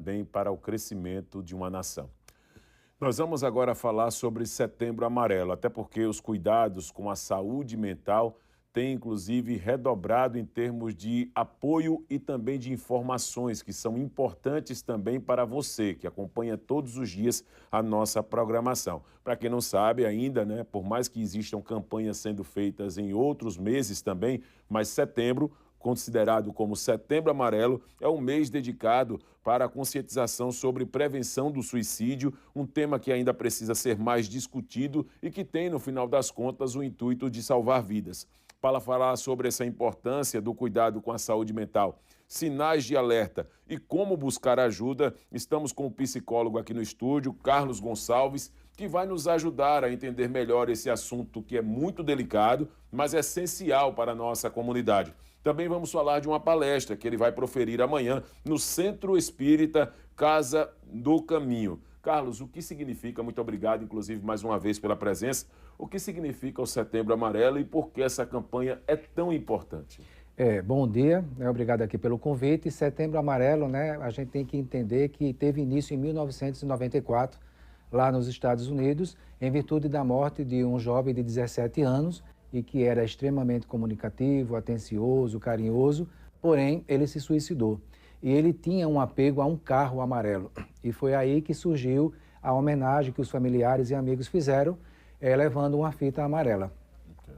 bem para o crescimento de uma nação. Nós vamos agora falar sobre Setembro Amarelo, até porque os cuidados com a saúde mental têm, inclusive, redobrado em termos de apoio e também de informações que são importantes também para você, que acompanha todos os dias a nossa programação. Para quem não sabe ainda, né, por mais que existam campanhas sendo feitas em outros meses também, mas setembro, considerado como Setembro Amarelo, é um mês dedicado para a conscientização sobre prevenção do suicídio, um tema que ainda precisa ser mais discutido e que tem, no final das contas, o intuito de salvar vidas. Para falar sobre essa importância do cuidado com a saúde mental, sinais de alerta e como buscar ajuda, estamos com o psicólogo aqui no estúdio, Carlos Gonçalves, que vai nos ajudar a entender melhor esse assunto que é muito delicado, mas essencial para a nossa comunidade. Também vamos falar de uma palestra que ele vai proferir amanhã no Centro Espírita Casa do Caminho. Carlos, o que significa, muito obrigado, inclusive, mais uma vez pela presença, o que significa o Setembro Amarelo e por que essa campanha é tão importante? Bom dia, obrigado aqui pelo convite. Setembro Amarelo, né, a gente tem que entender que teve início em 1994, lá nos Estados Unidos, em virtude da morte de um jovem de 17 anos e que era extremamente comunicativo, atencioso, carinhoso, porém ele se suicidou. E ele tinha um apego a um carro amarelo. E foi aí que surgiu a homenagem que os familiares e amigos fizeram, levando uma fita amarela.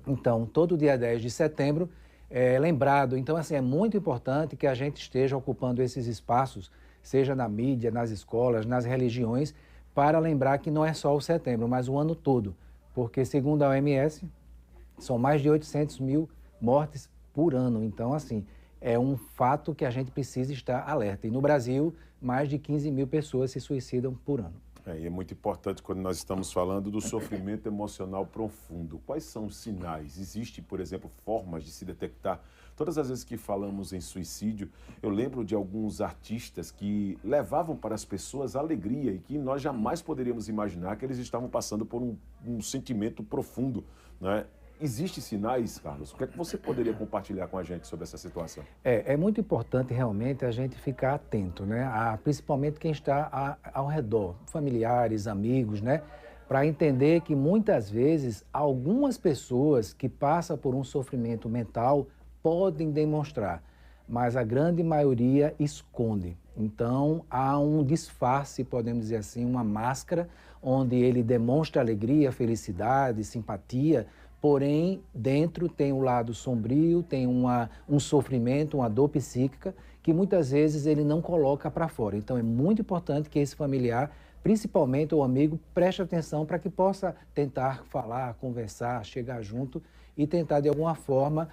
Então, todo dia 10 de setembro é lembrado. Então, assim, é muito importante que a gente esteja ocupando esses espaços, seja na mídia, nas escolas, nas religiões, para lembrar que não é só o setembro, mas o ano todo. Porque, segundo a OMS, são mais de 800 mil mortes por ano. Então, assim, é um fato que a gente precisa estar alerta. E no Brasil, mais de 15 mil pessoas se suicidam por ano. E é muito importante quando nós estamos falando do sofrimento emocional profundo. Quais são os sinais? Existe, por exemplo, formas de se detectar? Todas as vezes que falamos em suicídio, eu lembro de alguns artistas que levavam para as pessoas alegria e que nós jamais poderíamos imaginar que eles estavam passando por um sentimento profundo, né? Existem sinais, Carlos? O que é que você poderia compartilhar com a gente sobre essa situação? É muito importante realmente a gente ficar atento, né? Principalmente quem está ao redor, familiares, amigos, né? Para entender que muitas vezes algumas pessoas que passam por um sofrimento mental podem demonstrar, mas a grande maioria esconde. Então há um disfarce, podemos dizer assim, uma máscara, onde ele demonstra alegria, felicidade, simpatia, porém, dentro tem um lado sombrio, tem um sofrimento, uma dor psíquica, que muitas vezes ele não coloca para fora. Então, é muito importante que esse familiar, principalmente o amigo, preste atenção para que possa tentar falar, conversar, chegar junto e tentar, de alguma forma,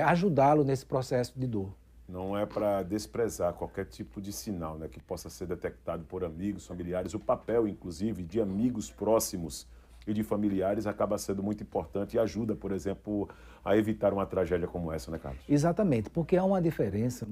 ajudá-lo nesse processo de dor. Não é para desprezar qualquer tipo de sinal, né, que possa ser detectado por amigos, familiares. O papel, inclusive, de amigos próximos e de familiares acaba sendo muito importante e ajuda, por exemplo, a evitar uma tragédia como essa, né, Carlos? Exatamente, porque há uma diferença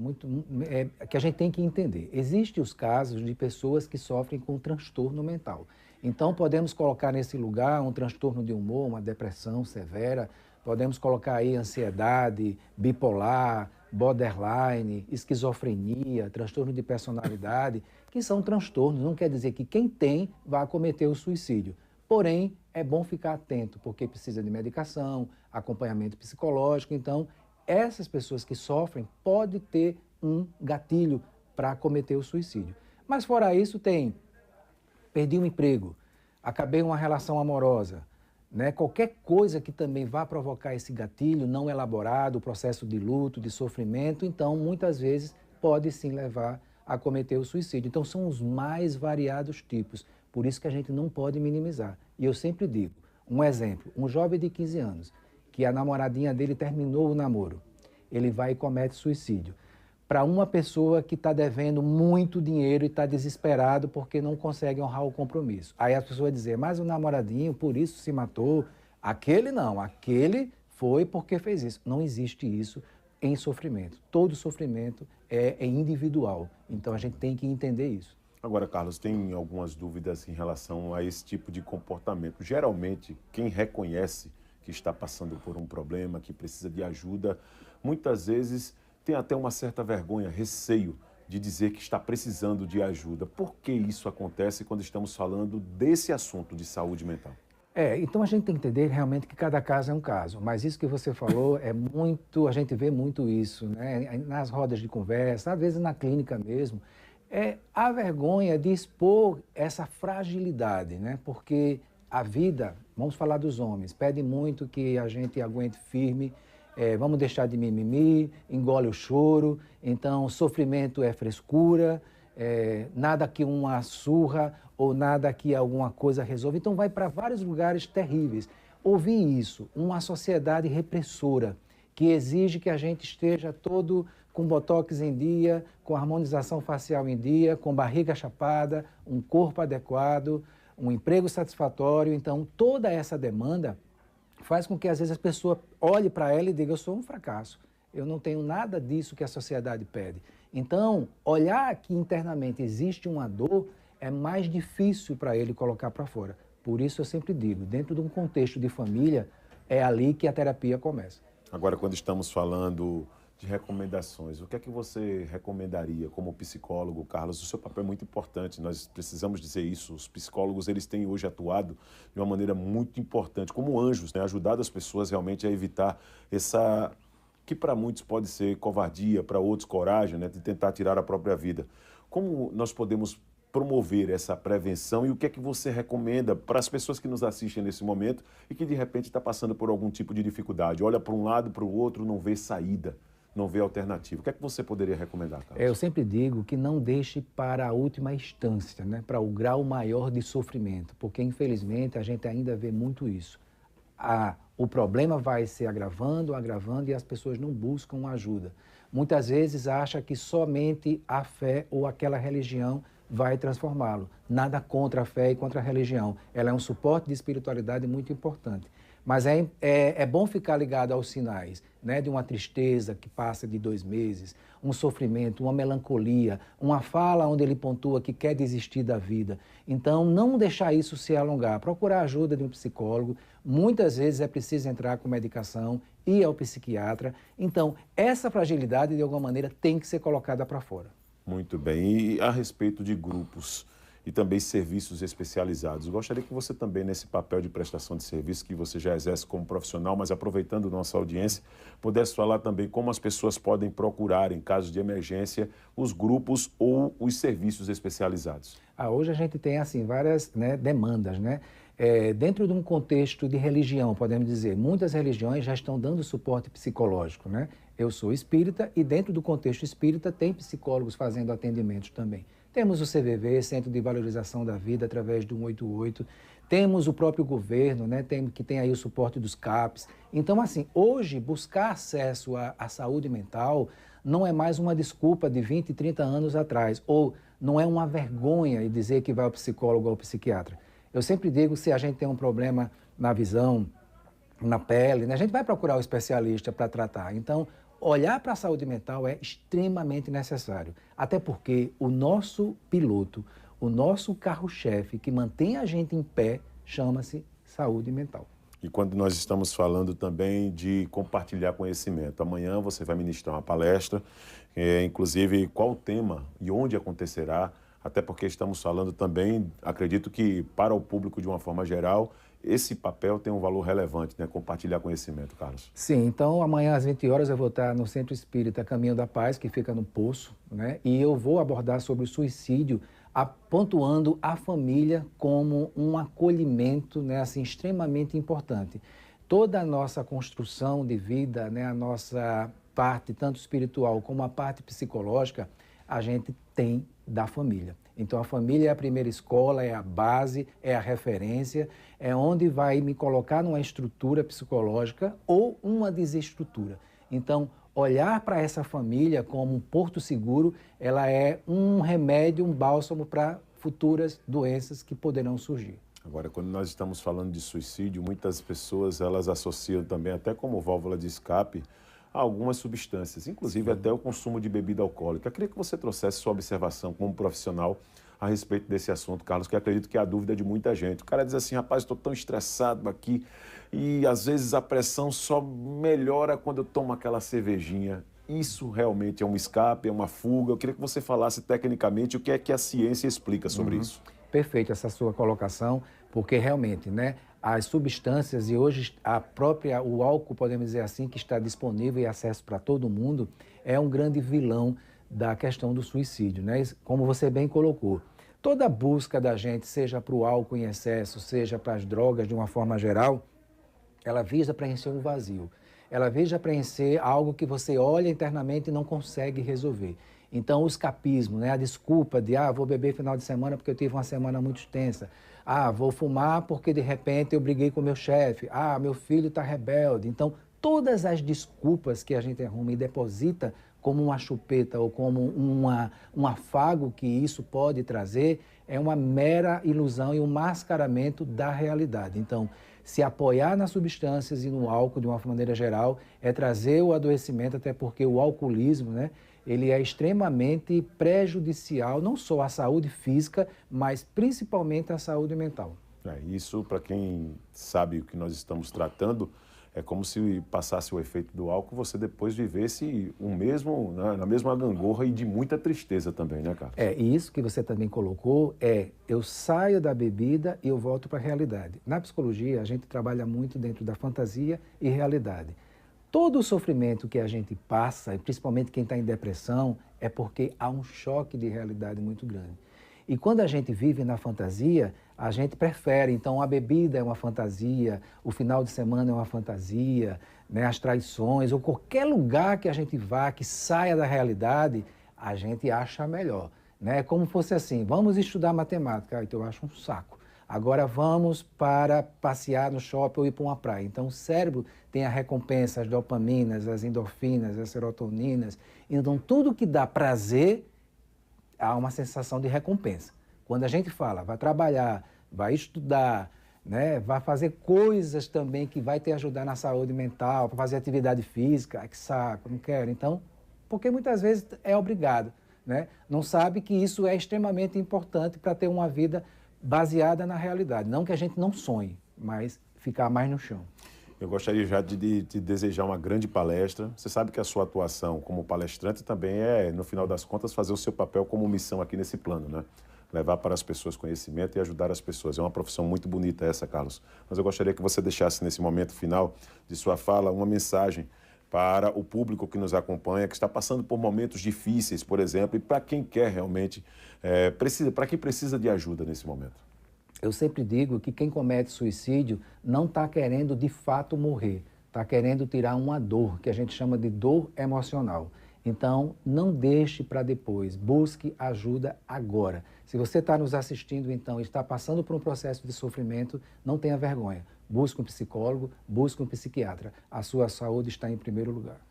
que a gente tem que entender. Existem os casos de pessoas que sofrem com transtorno mental. Então, podemos colocar nesse lugar um transtorno de humor, uma depressão severa, podemos colocar aí ansiedade, bipolar, borderline, esquizofrenia, transtorno de personalidade, que são transtornos. Não quer dizer que quem tem vai cometer o suicídio. Porém, é bom ficar atento, porque precisa de medicação, acompanhamento psicológico. Então, essas pessoas que sofrem podem ter um gatilho para cometer o suicídio. Mas fora isso, perdi um emprego, acabei uma relação amorosa, né? Qualquer coisa que também vá provocar esse gatilho não elaborado, o processo de luto, de sofrimento, então, muitas vezes, pode sim levar a cometer o suicídio. Então, são os mais variados tipos. Por isso que a gente não pode minimizar. E eu sempre digo, um exemplo, um jovem de 15 anos, que a namoradinha dele terminou o namoro, ele vai e comete suicídio. Para uma pessoa que está devendo muito dinheiro e está desesperado porque não consegue honrar o compromisso. Aí a pessoa vai dizer, mas o namoradinho por isso se matou. Aquele não, aquele foi porque fez isso. Não existe isso em sofrimento. Todo sofrimento é individual. Então a gente tem que entender isso. Agora, Carlos, tem algumas dúvidas em relação a esse tipo de comportamento. Geralmente, quem reconhece que está passando por um problema, que precisa de ajuda, muitas vezes tem até uma certa vergonha, receio de dizer que está precisando de ajuda. Por que isso acontece quando estamos falando desse assunto de saúde mental? Então a gente tem que entender realmente que cada caso é um caso, mas isso que você falou é muito, a gente vê muito isso, né? Nas rodas de conversa, às vezes na clínica mesmo, é a vergonha de expor essa fragilidade, né? Porque a vida, vamos falar dos homens, pede muito que a gente aguente firme, vamos deixar de mimimi, engole o choro, então sofrimento é frescura, nada que uma surra ou nada que alguma coisa resolva. Então vai para vários lugares terríveis. Ouvir isso, uma sociedade repressora, que exige que a gente esteja todo com botox em dia, com harmonização facial em dia, com barriga chapada, um corpo adequado, um emprego satisfatório. Então toda essa demanda faz com que às vezes a pessoa olhe para ela e diga: eu sou um fracasso, eu não tenho nada disso que a sociedade pede. Então, olhar que internamente existe uma dor é mais difícil para ele colocar para fora. Por isso eu sempre digo, dentro de um contexto de família, é ali que a terapia começa. Agora, quando estamos falando de recomendações, o que é que você recomendaria como psicólogo, Carlos? O seu papel é muito importante, nós precisamos dizer isso. Os psicólogos, eles têm hoje atuado de uma maneira muito importante, como anjos, né? Ajudado as pessoas realmente a evitar essa, que para muitos pode ser covardia, para outros coragem, né? De tentar tirar a própria vida. Como nós podemos promover essa prevenção e o que é que você recomenda para as pessoas que nos assistem nesse momento e que de repente está passando por algum tipo de dificuldade? Olha para um lado, para o outro, não vê saída, não vê alternativa. O que é que você poderia recomendar, Carlos? Eu sempre digo que não deixe para a última instância, né? Para o grau maior de sofrimento, porque infelizmente a gente ainda vê muito isso. O problema vai se agravando, agravando e as pessoas não buscam ajuda. Muitas vezes acha que somente a fé ou aquela religião vai transformá-lo. Nada contra a fé e contra a religião. Ela é um suporte de espiritualidade muito importante. Mas é bom ficar ligado aos sinais, né? De uma tristeza que passa de 2 meses, um sofrimento, uma melancolia, uma fala onde ele pontua que quer desistir da vida. Então, não deixar isso se alongar, procurar a ajuda de um psicólogo. Muitas vezes é preciso entrar com medicação, ir ao psiquiatra. Então, essa fragilidade, de alguma maneira, tem que ser colocada para fora. Muito bem. E a respeito de grupos e também serviços especializados, gostaria que você também, nesse papel de prestação de serviço que você já exerce como profissional, mas aproveitando nossa audiência, pudesse falar também como as pessoas podem procurar, em caso de emergência, os grupos ou os serviços especializados. Hoje a gente tem assim várias, né, demandas, né? Dentro de um contexto de religião, podemos dizer, muitas religiões já estão dando suporte psicológico, né? Eu sou espírita e dentro do contexto espírita tem psicólogos fazendo atendimentos também. Temos o CVV, Centro de Valorização da Vida, através do 188. Temos o próprio governo, né, que tem aí o suporte dos CAPs. Então, assim, hoje, buscar acesso à saúde mental não é mais uma desculpa de 20, 30 anos atrás, ou não é uma vergonha dizer que vai ao psicólogo ou ao psiquiatra. Eu sempre digo, se a gente tem um problema na visão, na pele, né, a gente vai procurar o especialista para tratar. Então, olhar para a saúde mental é extremamente necessário, até porque o nosso piloto, o nosso carro-chefe que mantém a gente em pé, chama-se saúde mental. E quando nós estamos falando também de compartilhar conhecimento, amanhã você vai ministrar uma palestra, inclusive qual o tema e onde acontecerá, até porque estamos falando também, acredito que para o público de uma forma geral, esse papel tem um valor relevante, né? Compartilhar conhecimento, Carlos. Sim, então amanhã às 20 horas eu vou estar no Centro Espírita Caminho da Paz, que fica no Poço, né? E eu vou abordar sobre o suicídio, pontuando a família como um acolhimento, né, assim, extremamente importante. Toda a nossa construção de vida, né, a nossa parte, tanto espiritual como a parte psicológica, a gente tem da família. Então, a família é a primeira escola, é a base, é a referência, é onde vai me colocar numa estrutura psicológica ou uma desestrutura. Então, olhar para essa família como um porto seguro, ela é um remédio, um bálsamo para futuras doenças que poderão surgir. Agora, quando nós estamos falando de suicídio, muitas pessoas elas associam também, até como válvula de escape, a algumas substâncias, inclusive até o consumo de bebida alcoólica. Eu queria que você trouxesse sua observação como profissional a respeito desse assunto, Carlos, que eu acredito que é a dúvida de muita gente. O cara diz assim, rapaz, estou tão estressado aqui e às vezes a pressão só melhora quando eu tomo aquela cervejinha. isso realmente é um escape, é uma fuga? Eu queria que você falasse tecnicamente o que é que a ciência explica sobre isso. Perfeito essa sua colocação, porque realmente, né, as substâncias e hoje o álcool, podemos dizer assim, que está disponível e acesso para todo mundo, é um grande vilão da questão do suicídio, né? Como você bem colocou. Toda busca da gente, seja para o álcool em excesso, seja para as drogas de uma forma geral, ela visa preencher um vazio. Ela visa preencher algo que você olha internamente e não consegue resolver. Então, o escapismo, né? A desculpa de, vou beber final de semana porque eu tive uma semana muito extensa. Vou fumar porque de repente eu briguei com meu chefe. Meu filho está rebelde. Então, todas as desculpas que a gente arruma e deposita como uma chupeta ou como um afago que isso pode trazer, é uma mera ilusão e um mascaramento da realidade. Então, se apoiar nas substâncias e no álcool de uma maneira geral é trazer o adoecimento, até porque o alcoolismo, né, ele é extremamente prejudicial, não só à saúde física, mas principalmente à saúde mental. Isso, para quem sabe o que nós estamos tratando, é como se passasse o efeito do álcool, você depois vivesse na mesma gangorra e de muita tristeza também, né, Carlos? E isso que você também colocou eu saio da bebida e eu volto para a realidade. Na psicologia, a gente trabalha muito dentro da fantasia e realidade. Todo o sofrimento que a gente passa, e principalmente quem está em depressão, é porque há um choque de realidade muito grande. E quando a gente vive na fantasia, a gente prefere. Então, a bebida é uma fantasia, o final de semana é uma fantasia, né? As traições, ou qualquer lugar que a gente vá, que saia da realidade, a gente acha melhor. Né? É como fosse assim, vamos estudar matemática, então eu acho um saco. Agora vamos para passear no shopping ou ir para uma praia. Então, o cérebro tem a recompensa, as dopaminas, as endorfinas, as serotoninas. Então, tudo que dá prazer, há uma sensação de recompensa. Quando a gente fala, vai trabalhar, vai estudar, né, vai fazer coisas também que vai te ajudar na saúde mental, para fazer atividade física, que saco, não quero. Então, porque muitas vezes é obrigado, né? Não sabe que isso é extremamente importante para ter uma vida baseada na realidade. Não que a gente não sonhe, mas ficar mais no chão. Eu gostaria já de te desejar uma grande palestra. Você sabe que a sua atuação como palestrante também é, no final das contas, fazer o seu papel como missão aqui nesse plano, né? Levar para as pessoas conhecimento e ajudar as pessoas. É uma profissão muito bonita essa, Carlos. Mas eu gostaria que você deixasse nesse momento final de sua fala uma mensagem para o público que nos acompanha, que está passando por momentos difíceis, por exemplo, e para quem quer realmente, para quem precisa de ajuda nesse momento. Eu sempre digo que quem comete suicídio não está querendo de fato morrer, está querendo tirar uma dor, que a gente chama de dor emocional. Então, não deixe para depois, busque ajuda agora. Se você está nos assistindo, então, e está passando por um processo de sofrimento, não tenha vergonha. Busque um psicólogo, busque um psiquiatra. A sua saúde está em primeiro lugar.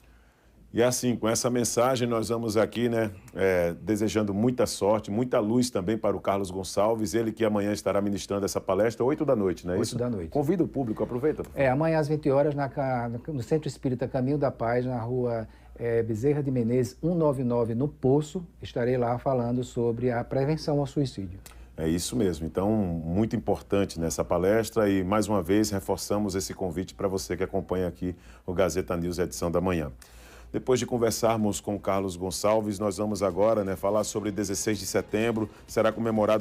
E assim, com essa mensagem, nós vamos aqui, né, desejando muita sorte, muita luz também para o Carlos Gonçalves, ele que amanhã estará ministrando essa palestra, 8 da noite, não é isso? 8 da noite. Convida o público, aproveita. Amanhã às 20 horas no Centro Espírita Caminho da Paz, na rua Bezerra de Menezes, 199, no Poço. Estarei lá falando sobre a prevenção ao suicídio. É isso mesmo. Então, muito importante nessa palestra e, mais uma vez, reforçamos esse convite para você que acompanha aqui o Gazeta News, edição da manhã. Depois de conversarmos com o Carlos Gonçalves, nós vamos agora falar sobre 16 de setembro, será comemorado